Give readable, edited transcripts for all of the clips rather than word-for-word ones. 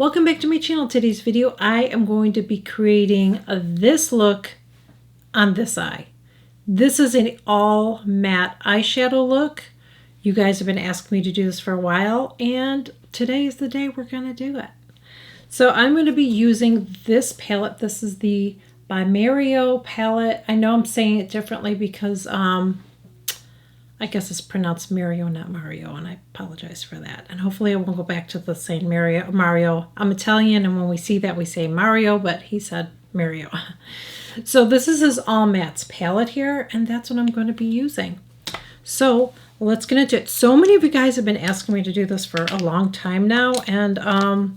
Welcome back to my channel. Today's video, I am going to be creating this look on this eye. This is an all matte eyeshadow look. You guys have been asking me to do this for a while, and today is the day we're going to do it. So I'm going to be using this palette. This is the by Mario palette. I know I'm saying it differently because I guess it's pronounced Mario, not Mario, and I apologize for that. And hopefully I won't go back to the saying Mario. I'm Italian, and when we see that, we say Mario, but he said Mario. So this is his All Mattes palette here, and that's what I'm going to be using. So let's get into it. So many of you guys have been asking me to do this for a long time now, and I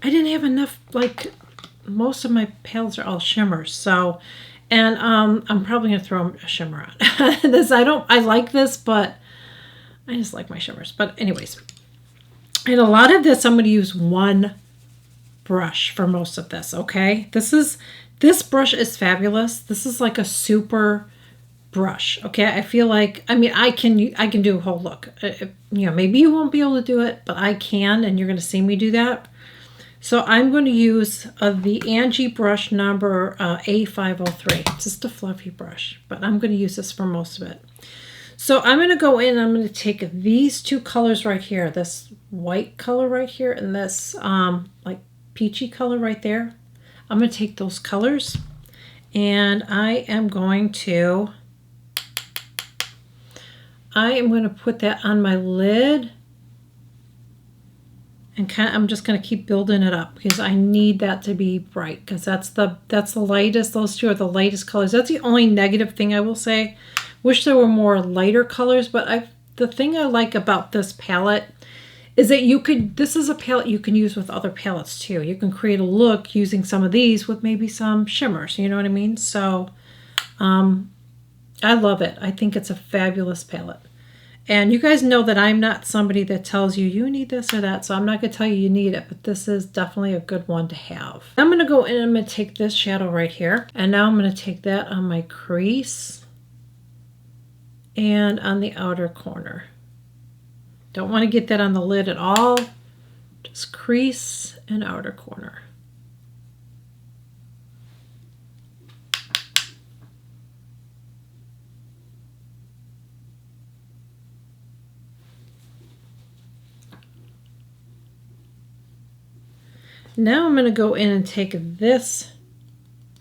didn't have enough, like, most of my palettes are all shimmers, so... And I'm probably going to throw a shimmer on. I like this, but I just like my shimmers. But anyways, and a lot of this, I'm going to use one brush for most of this, okay? This brush is fabulous. This is like a super brush, okay? I feel like, I mean, I can do a whole look. Maybe you won't be able to do it, but I can, and you're going to see me do that. So I'm going to use the Angie brush number A503. It's just a fluffy brush, but I'm going to use this for most of it. So I'm going to go in and I'm going to take these two colors right here, this white color right here and this like peachy color right there. I'm going to take those colors and I am going to put that on my lid. And I'm just going to keep building it up because I need that to be bright because that's the lightest. Those two are the lightest colors. That's the only negative thing I will say. Wish there were more lighter colors, but the thing I like about this palette is that this is a palette you can use with other palettes too. You can create a look using some of these with maybe some shimmers, you know what I mean? So I love it. I think it's a fabulous palette. And you guys know that I'm not somebody that tells you, you need this or that, so I'm not going to tell you need it, but this is definitely a good one to have. I'm going to go in and I'm going to take this shadow right here, and now I'm going to take that on my crease and on the outer corner. Don't want to get that on the lid at all, just crease and outer corner. Now I'm going to go in and take this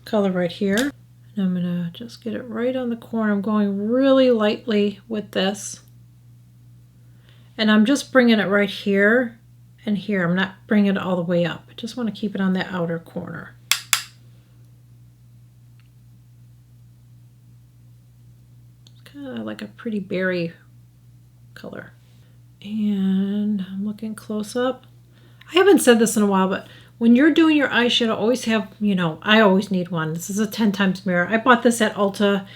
color right here, and I'm going to just get it right on the corner. I'm going really lightly with this, and I'm just bringing it right here and here. I'm not bringing it all the way up. I just want to keep it on that outer corner. It's kind of like a pretty berry color. And I'm looking close up. I haven't said this in a while, but when you're doing your eyeshadow, always have, I always need one. This is a 10 times mirror. I bought this at Ulta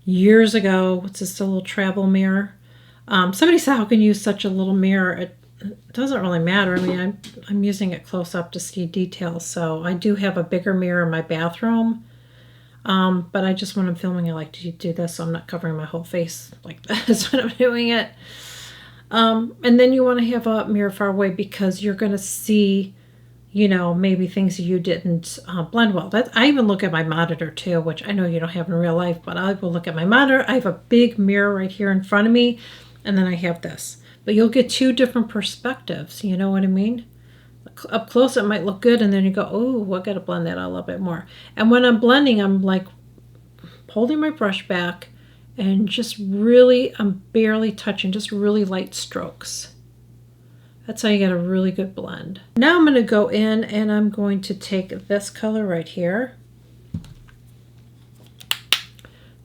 years ago. It's just a little travel mirror. Somebody said, how can you use such a little mirror? It doesn't really matter. I mean, I'm using it close up to see details. So I do have a bigger mirror in my bathroom. But I just, when I'm filming, I like to do this, so I'm not covering my whole face like this when I'm doing it. And then you want to have a mirror far away because you're going to see, maybe things you didn't blend well. I even look at my monitor too, which I know you don't have in real life, but I will look at my monitor. I have a big mirror right here in front of me, and then I have this. But you'll get two different perspectives, you know what I mean? Up close it might look good, and then you go, oh, I got to blend that out a little bit more. And when I'm blending, I'm like holding my brush back, and just really, I'm barely touching, just really light strokes. That's how you get a really good blend. Now I'm going to go in and I'm going to take this color right here.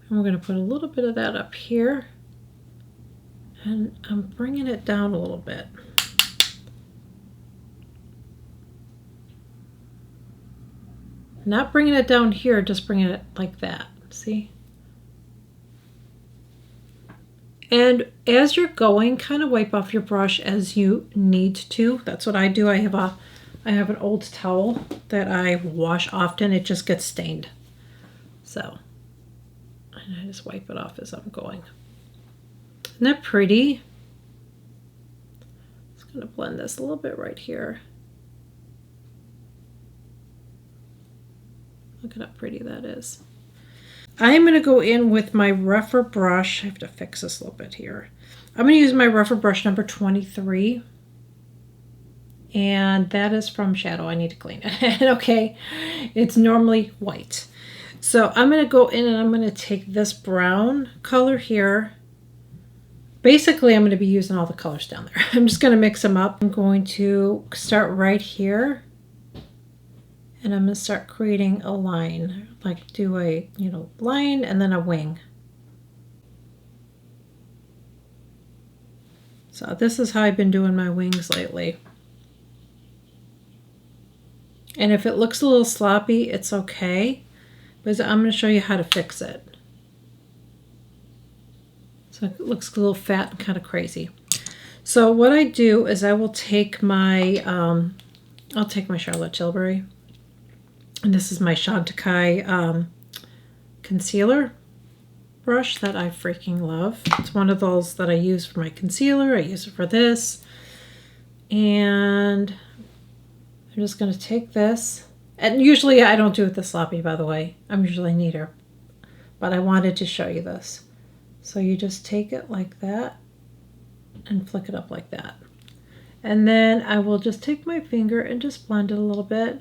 And we're going to put a little bit of that up here. And I'm bringing it down a little bit. Not bringing it down here, just bringing it like that. See? And as you're going, kind of wipe off your brush as you need to. That's what I do. I have an old towel that I wash often. It just gets stained. So, and I just wipe it off as I'm going. Isn't that pretty? Just going to blend this a little bit right here. Look at how pretty that is. I'm going to go in with my rougher brush. I have to fix this a little bit here. I'm going to use my rougher brush number 23. And that is from Shadow. I need to clean it. Okay, it's normally white. So I'm going to go in and I'm going to take this brown color here. Basically, I'm going to be using all the colors down there. I'm just going to mix them up. I'm going to start right here. And I'm going to start creating a line. Like do a, line and then a wing. So this is how I've been doing my wings lately. And if it looks a little sloppy, it's okay, because I'm going to show you how to fix it. So it looks a little fat and kind of crazy. So what I do is I will take my, I'll take my Charlotte Tilbury, and this is my Chantecaille concealer brush that I freaking love. It's one of those that I use for my concealer. I use it for this, and I'm just going to take this, and usually I don't do it this sloppy, by the way. I'm usually neater, but I wanted to show you this. So you just take it like that and flick it up like that. And then I will just take my finger and just blend it a little bit.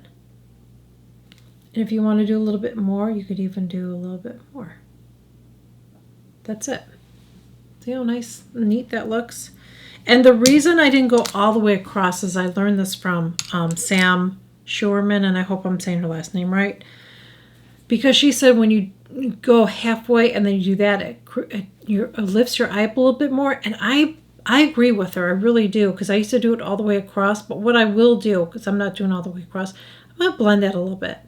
And if you want to do a little bit more, you could even do a little bit more. That's it. See how nice and neat that looks? And the reason I didn't go all the way across is I learned this from Sam Schurman, and I hope I'm saying her last name right. Because she said when you go halfway and then you do that, it lifts your eye up a little bit more. And I agree with her. I really do, because I used to do it all the way across. But what I will do, because I'm not doing all the way across, I'm going to blend that a little bit,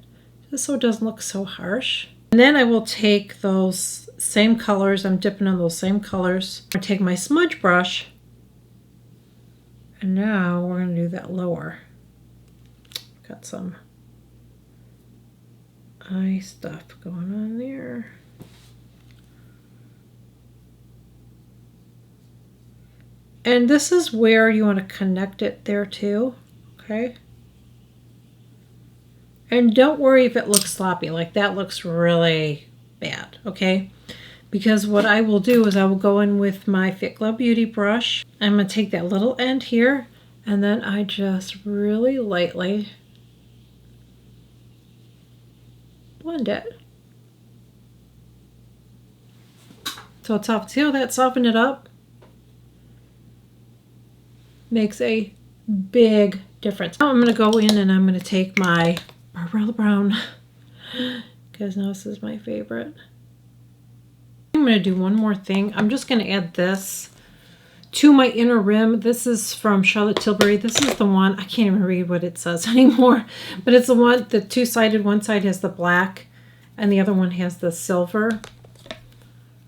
just so it doesn't look so harsh. And then I will take those same colors. I'm dipping in those same colors. I take my smudge brush. And now we're going to do that lower. Got some eye stuff going on there. And this is where you want to connect it there too, okay? And don't worry if it looks sloppy, like that looks really bad, okay? Because what I will do is I will go in with my Fit Glow Beauty brush. I'm going to take that little end here, and then I just really lightly blend it. So it's soft. See how that softened it up? Makes a big difference. Now I'm going to go in and I'm going to take my Barbara Brown. You guys know this is my favorite. I'm going to do one more thing. I'm just going to add this to my inner rim. This is from Charlotte Tilbury. This is the one, I can't even read what it says anymore, but it's the one, the two-sided. One side has the black and the other one has the silver,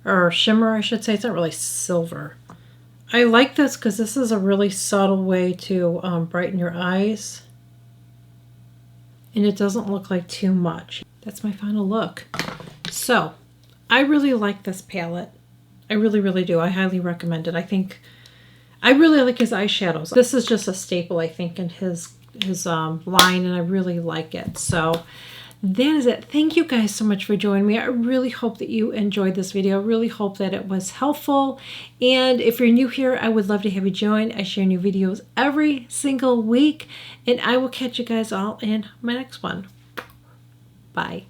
or shimmer, I should say. It's not really silver. I like this because this is a really subtle way to brighten your eyes, and it doesn't look like too much. That's my final look. So I really like this palette. I really, really do. I highly recommend it. I really like his eyeshadows. This is just a staple, I think, in his line, and I really like it. So that is it. Thank you guys so much for joining me. I really hope that you enjoyed this video. I really hope that it was helpful. And if you're new here, I would love to have you join. I share new videos every single week, and I will catch you guys all in my next one. Bye.